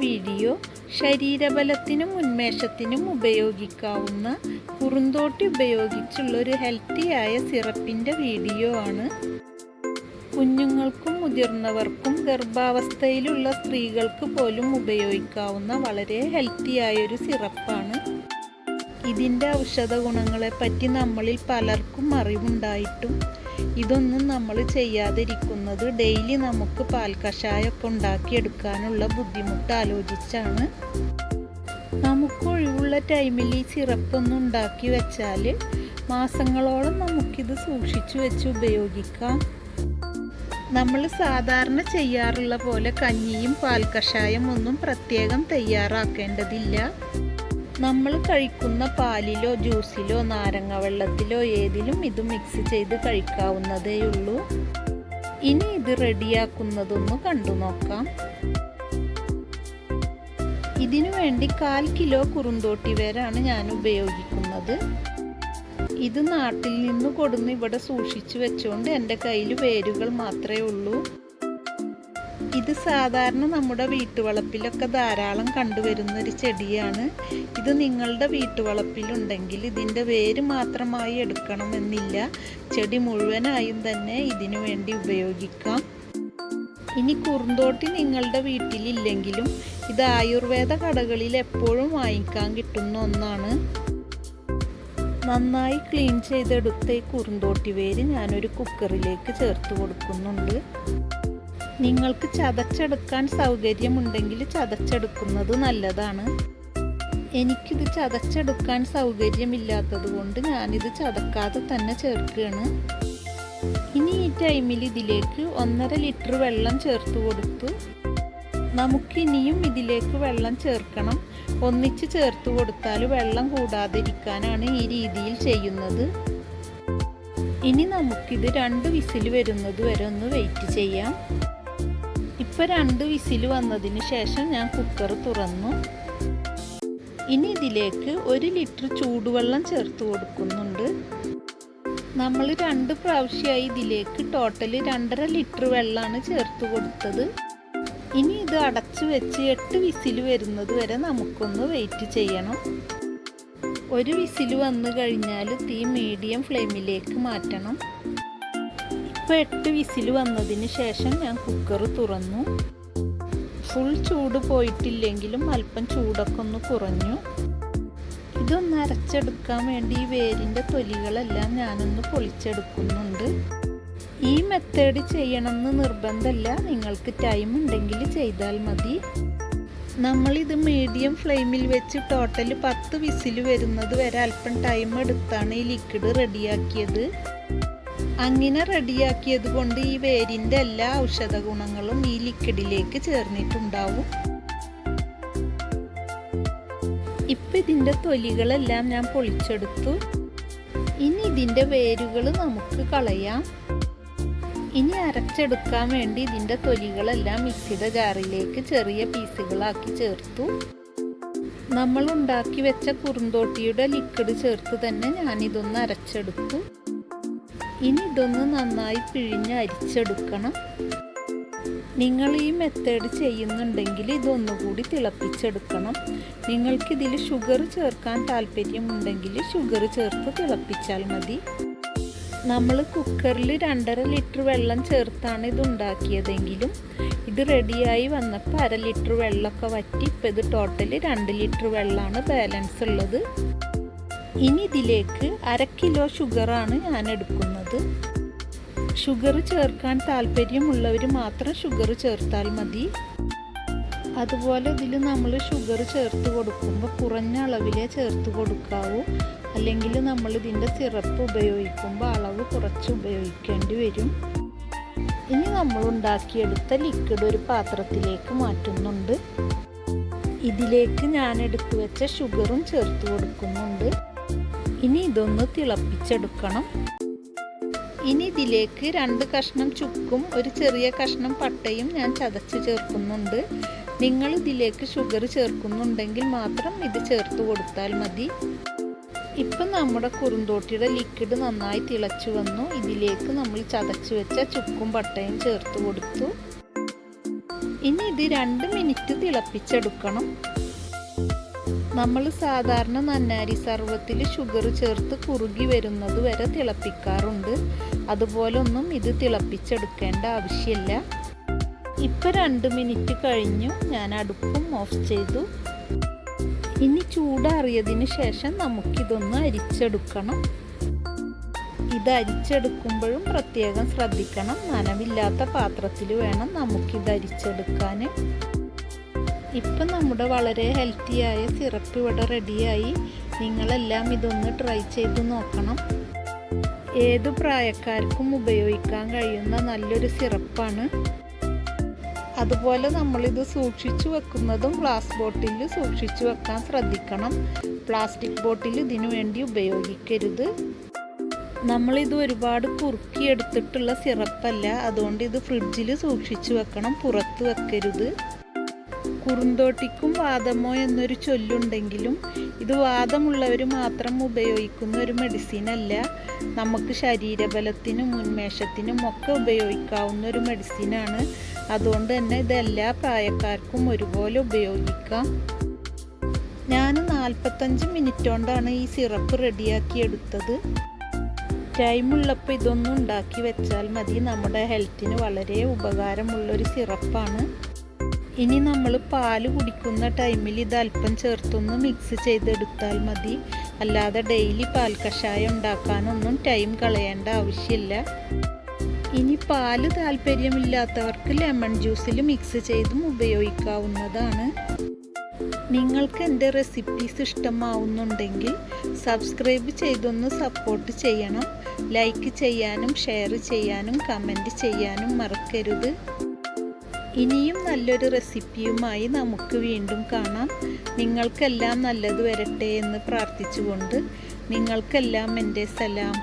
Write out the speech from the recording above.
Video ശരീരബലത്തിനും ഉന്മേഷത്തിനും ഉപയോഗിക്കാവുന്ന കുറുന്തോട്ടി ഉപയോഗിച്ചുള്ളൊരു ഹെൽത്തിയായ സിറപ്പിൻ്റെ video ആണ്. കുഞ്ഞുങ്ങൾക്കും മുതിർന്നവർക്കും ഗർഭാവസ്ഥയിലുള്ള സ്ത്രീകൾക്ക് പോലും ഉപയോഗിക്കാവുന്ന വളരെ ഹെൽത്തിയായൊരു സിറപ്പാണ്. ഇതിൻ്റെ ഔഷധ ഗുണങ്ങളെപ്പറ്റി നമ്മളിൽ പലർക്കും അറിവുണ്ടായിട്ടും ഇതൊന്നും നമ്മൾ ചെയ്യാതിരിക്കുന്നത് ഡെയിലി നമുക്ക് പാൽക്കഷായമൊക്കെ ഉണ്ടാക്കിയെടുക്കാനുള്ള ബുദ്ധിമുട്ട് ആലോചിച്ചാണ്. നമുക്ക് ഒഴിവുള്ള ടൈമിൽ ഈ സിറപ്പൊന്നും ഉണ്ടാക്കി വെച്ചാൽ മാസങ്ങളോളം നമുക്കിത് സൂക്ഷിച്ചു വെച്ച് ഉപയോഗിക്കാം. നമ്മൾ സാധാരണ ചെയ്യാറുള്ള പോലെ കഞ്ഞിയും പാൽക്കഷായം ഒന്നും പ്രത്യേകം തയ്യാറാക്കേണ്ടതില്ല. നമ്മൾ കഴിക്കുന്ന പാലിലോ ജ്യൂസിലോ നാരങ്ങ വെള്ളത്തിലോ ഏതിലും ഇത് മിക്സ് ചെയ്ത് കഴിക്കാവുന്നതേയുള്ളൂ. ഇനി ഇത് റെഡിയാക്കുന്നതൊന്ന് കണ്ടു നോക്കാം. ഇതിനു വേണ്ടി 1/4 കിലോ കുറുന്തോട്ടി വേരാണ് ഞാൻ ഉപയോഗിക്കുന്നത്. ഇത് നാട്ടിൽ നിന്ന് കൊടുന്ന് ഇവിടെ സൂക്ഷിച്ചു വെച്ചുകൊണ്ട് എൻ്റെ കയ്യിൽ വേരുകൾ മാത്രമേ ഉള്ളൂ. ഇത് സാധാരണ നമ്മുടെ വീട്ടുവളപ്പിലൊക്കെ ധാരാളം കണ്ടുവരുന്നൊരു ചെടിയാണ്. ഇത് നിങ്ങളുടെ വീട്ടുവളപ്പിലുണ്ടെങ്കിൽ ഇതിൻ്റെ വേര് മാത്രമായി എടുക്കണമെന്നില്ല, ചെടി മുഴുവനായും തന്നെ ഇതിനു വേണ്ടി ഉപയോഗിക്കാം. ഇനി കുറുന്തോട്ടി നിങ്ങളുടെ വീട്ടിലില്ലെങ്കിലും ഇത് ആയുർവേദ കടകളിൽ എപ്പോഴും വാങ്ങിക്കാൻ കിട്ടുന്ന ഒന്നാണ്. നന്നായി ക്ലീൻ ചെയ്തെടുത്ത ഈ കുറുന്തോട്ടി വേര് ഞാനൊരു കുക്കറിലേക്ക് ചേർത്ത് കൊടുക്കുന്നുണ്ട്. നിങ്ങൾക്ക് ചതച്ചെടുക്കാൻ സൗകര്യമുണ്ടെങ്കിൽ ചതച്ചെടുക്കുന്നത് നല്ലതാണ്. എനിക്കിത് ചതച്ചെടുക്കാൻ സൗകര്യമില്ലാത്തത് കൊണ്ട് ഞാനിത് ചതക്കാതെ തന്നെ ചേർക്കുകയാണ്. ഇനി ഈ ടൈമിൽ ഇതിലേക്ക് 1.5 ലിറ്റർ വെള്ളം ചേർത്ത് കൊടുത്തു. നമുക്കിനിയും ഇതിലേക്ക് വെള്ളം ചേർക്കണം. ഒന്നിച്ച് ചേർത്ത് കൊടുത്താൽ വെള്ളം കൂടാതിരിക്കാനാണ് ഈ രീതിയിൽ ചെയ്യുന്നത്. ഇനി നമുക്കിത് 2 വിസിൽ വരുന്നത് വരെ ഒന്ന് വെയിറ്റ് ചെയ്യാം. ഇപ്പോൾ 2 വിസിൽ വന്നതിന് ശേഷം ഞാൻ കുക്കർ തുറന്നു. ഇനി ഇതിലേക്ക് 1 ലിറ്റർ ചൂടുവെള്ളം ചേർത്ത് കൊടുക്കുന്നുണ്ട്. നമ്മൾ 2 പ്രാവശ്യമായി ഇതിലേക്ക് ടോട്ടൽ 2.5 ലിറ്റർ വെള്ളമാണ് ചേർത്ത് കൊടുത്തത്. ഇനി ഇത് അടച്ചു വെച്ച് 8 വിസിൽ വരുന്നത് വരെ നമുക്കൊന്ന് വെയിറ്റ് ചെയ്യണം. 1 വിസിൽ വന്നു കഴിഞ്ഞാൽ തീ മീഡിയം ഫ്ലെയിമിലേക്ക് മാറ്റണം. ഇപ്പോൾ 8 വിസിൽ വന്നതിന് ശേഷം ഞാൻ കുക്കർ തുറന്നു. ഫുൾ ചൂട് പോയിട്ടില്ലെങ്കിലും അല്പം ചൂടൊക്കെ ഒന്ന് കുറഞ്ഞു. ഇതൊന്ന് അരച്ചെടുക്കാൻ വേണ്ടി ഈ വേരിൻ്റെ തൊലികളെല്ലാം ഞാനൊന്ന് പൊളിച്ചെടുക്കുന്നുണ്ട്. ഈ മെത്തേഡ് ചെയ്യണമെന്ന് നിർബന്ധമില്ല, നിങ്ങൾക്ക് ടൈം ഉണ്ടെങ്കിൽ ചെയ്താൽ മതി. നമ്മളിത് മീഡിയം ഫ്ലെയിമിൽ വെച്ച് ടോട്ടൽ 10 വിസിൽ വരുന്നത് വരെ അല്പം ടൈം എടുത്താണ് ഈ ലിക്വിഡ് റെഡിയാക്കിയത്. അങ്ങനെ റെഡിയാക്കിയത് കൊണ്ട് ഈ വേരിൻ്റെ എല്ലാ ഔഷധ ഗുണങ്ങളും ഈ ലിക്വിഡിലേക്ക് ചേർന്നിട്ടുണ്ടാവും. ഇപ്പം ഇതിൻ്റെ തൊലികളെല്ലാം ഞാൻ പൊളിച്ചെടുത്തു. ഇനി ഇതിൻ്റെ വേരുകൾ നമുക്ക് കളയാം. ഇനി അരച്ചെടുക്കാൻ വേണ്ടി ഇതിൻ്റെ തൊലികളെല്ലാം മിക്സിയുടെ ജാറിലേക്ക് ചെറിയ പീസുകളാക്കി ചേർത്തു. നമ്മൾ ഉണ്ടാക്കി വെച്ച കുറുന്തോട്ടിയുടെ ലിക്വിഡ് ചേർത്ത് തന്നെ ഞാനിതൊന്ന് അരച്ചെടുത്തു. ഇനി ഇതൊന്ന് നന്നായി പിഴിഞ്ഞ് അരിച്ചെടുക്കണം. നിങ്ങൾ ഈ മെത്തേഡ് ചെയ്യുന്നുണ്ടെങ്കിൽ ഇതൊന്നുകൂടി തിളപ്പിച്ചെടുക്കണം. നിങ്ങൾക്കിതിൽ ഷുഗർ ചേർക്കാൻ താല്പര്യമുണ്ടെങ്കിൽ ഷുഗർ ചേർത്ത് തിളപ്പിച്ചാൽ മതി. നമ്മൾ കുക്കറിൽ 2.5 ലിറ്റർ വെള്ളം ചേർത്താണ് ഇത് ഉണ്ടാക്കിയതെങ്കിലും ഇത് റെഡിയായി വന്നപ്പോൾ 1/2 ലിറ്റർ വെള്ളമൊക്കെ വറ്റി ഇപ്പോൾ ഇത് ടോട്ടൽ 2 ലിറ്റർ വെള്ളമാണ് ബാലൻസ് ഉള്ളത്. ഇനി ഇതിലേക്ക് 1/2 കിലോ ഷുഗറാണ് ഞാൻ എടുക്കുന്നത്. ഷുഗർ ചേർക്കാൻ താല്പര്യമുള്ളവർ മാത്രം ഷുഗർ ചേർത്താൽ മതി. അതുപോലെ ഇതിൽ നമ്മൾ ഷുഗർ ചേർത്ത് കൊടുക്കുമ്പോൾ കുറഞ്ഞ അളവിലേ ചേർത്ത് കൊടുക്കാവൂ. അല്ലെങ്കിൽ നമ്മൾ ഇതിൻ്റെ സിറപ്പ് ഉപയോഗിക്കുമ്പോൾ അളവ് കുറച്ച് ഉപയോഗിക്കേണ്ടി വരും. ഇനി നമ്മൾ ഉണ്ടാക്കിയെടുത്ത ലിക്വിഡ് ഒരു പാത്രത്തിലേക്ക് മാറ്റുന്നുണ്ട്. ഇതിലേക്ക് ഞാൻ എടുത്തു വെച്ച ഷുഗറും ചേർത്ത് കൊടുക്കുന്നുണ്ട്. ഇനി ഇതൊന്ന് തിളപ്പിച്ചെടുക്കണം. ഇനി ഇതിലേക്ക് 2 കഷ്ണം ചുക്കും 1 ചെറിയ കഷ്ണം പട്ടയും ഞാൻ ചതച്ച് ചേർക്കുന്നുണ്ട്. നിങ്ങൾ ഇതിലേക്ക് ഷുഗർ ചേർക്കുന്നുണ്ടെങ്കിൽ മാത്രം ഇത് ചേർത്ത് കൊടുത്താൽ മതി. ഇപ്പം നമ്മുടെ കുറുന്തോട്ടിയുടെ ലിക്വിഡ് നന്നായി തിളച്ചു വന്നു. ഇതിലേക്ക് നമ്മൾ ചതച്ച് വെച്ച ചുക്കും പട്ടയും ചേർത്ത് കൊടുത്തു. ഇനി ഇത് 2 മിനിറ്റ് തിളപ്പിച്ചെടുക്കണം. നമ്മൾ സാധാരണ നന്നാരി സർവത്തിൽ ഷുഗർ ചേർത്ത് കുറുകി വരുന്നത് വരെ തിളപ്പിക്കാറുണ്ട്. അതുപോലെ ഒന്നും ഇത് തിളപ്പിച്ചെടുക്കേണ്ട ആവശ്യമില്ല. ഇപ്പം 2 മിനിറ്റ് കഴിഞ്ഞു. ഞാൻ അടുപ്പും ഓഫ് ചെയ്തു. ഇനി ചൂടാറിയതിന് ശേഷം നമുക്കിതൊന്ന് അരിച്ചെടുക്കണം. ഇത് അരിച്ചെടുക്കുമ്പോഴും പ്രത്യേകം ശ്രദ്ധിക്കണം. നനവില്ലാത്ത പാത്രത്തിൽ വേണം നമുക്കിത് അരിച്ചെടുക്കാൻ. ഇപ്പം നമ്മുടെ വളരെ ഹെൽത്തിയായ സിറപ്പ് ഇവിടെ റെഡിയായി. നിങ്ങളെല്ലാം ഇതൊന്ന് ട്രൈ ചെയ്ത് നോക്കണം. ഏതു പ്രായക്കാർക്കും ഉപയോഗിക്കാൻ കഴിയുന്ന നല്ലൊരു സിറപ്പാണ്. അതുപോലെ നമ്മളിത് സൂക്ഷിച്ചു വെക്കുന്നതും ഗ്ലാസ് ബോട്ടിലിൽ സൂക്ഷിച്ചു വെക്കാൻ ശ്രദ്ധിക്കണം. പ്ലാസ്റ്റിക് ബോട്ടിൽ ഇതിനു വേണ്ടി ഉപയോഗിക്കരുത്. നമ്മളിത് ഒരുപാട് കുറുക്കിയെടുത്തിട്ടുള്ള സിറപ്പല്ല. അതുകൊണ്ട് ഇത് ഫ്രിഡ്ജിൽ സൂക്ഷിച്ചു വെക്കണം, പുറത്ത് വെക്കരുത്. കുറുന്തോട്ടിക്കും വാദമോ എന്നൊരു ചൊല്ലുണ്ടെങ്കിലും ഇത് വാദമുള്ളവർ മാത്രം ഉപയോഗിക്കുന്ന ഒരു മെഡിസിൻ അല്ല. നമുക്ക് ശരീരബലത്തിനും ഉന്മേഷത്തിനും ഒക്കെ ഉപയോഗിക്കാവുന്ന ഒരു മെഡിസിനാണ്. അതുകൊണ്ട് തന്നെ ഇത് എല്ലാ പ്രായക്കാർക്കും ഒരുപോലെ ഉപയോഗിക്കാം. ഞാൻ 45 മിനിറ്റ് കൊണ്ടാണ് ഈ സിറപ്പ് റെഡിയാക്കി എടുത്തത്. ടൈമുള്ളപ്പോൾ ഇതൊന്നും ഉണ്ടാക്കി വെച്ചാൽ മതി. നമ്മുടെ ഹെൽത്തിന് വളരെ ഉപകാരമുള്ളൊരു സിറപ്പാണ്. ഇനി നമ്മൾ പാല് കുടിക്കുന്ന ടൈമിൽ ഇത് അല്പം ചേർത്തൊന്ന് മിക്സ് ചെയ്തെടുത്താൽ മതി. അല്ലാതെ ഡെയിലി പാൽക്കഷായം ഉണ്ടാക്കാനൊന്നും ടൈം കളയേണ്ട ആവശ്യമില്ല. ഇനി പാല് താല്പര്യമില്ലാത്തവർക്ക് ലെമൺ ജ്യൂസിൽ മിക്സ് ചെയ്തും ഉപയോഗിക്കാവുന്നതാണ്. നിങ്ങൾക്ക് എൻ്റെ റെസിപ്പീസ് ഇഷ്ടമാവുന്നുണ്ടെങ്കിൽ സബ്സ്ക്രൈബ് ചെയ്തൊന്ന് സപ്പോർട്ട് ചെയ്യണം. ലൈക്ക് ചെയ്യാനും ഷെയർ ചെയ്യാനും കമൻറ്റ് ചെയ്യാനും മറക്കരുത്. ഇനിയും നല്ലൊരു റെസിപ്പിയുമായി നമുക്ക് വീണ്ടും കാണാം. നിങ്ങൾക്കെല്ലാം നല്ലത് വരട്ടെ എന്ന് പ്രാർത്ഥിച്ചുകൊണ്ട് നിങ്ങൾക്കെല്ലാം എൻ്റെ സലാം.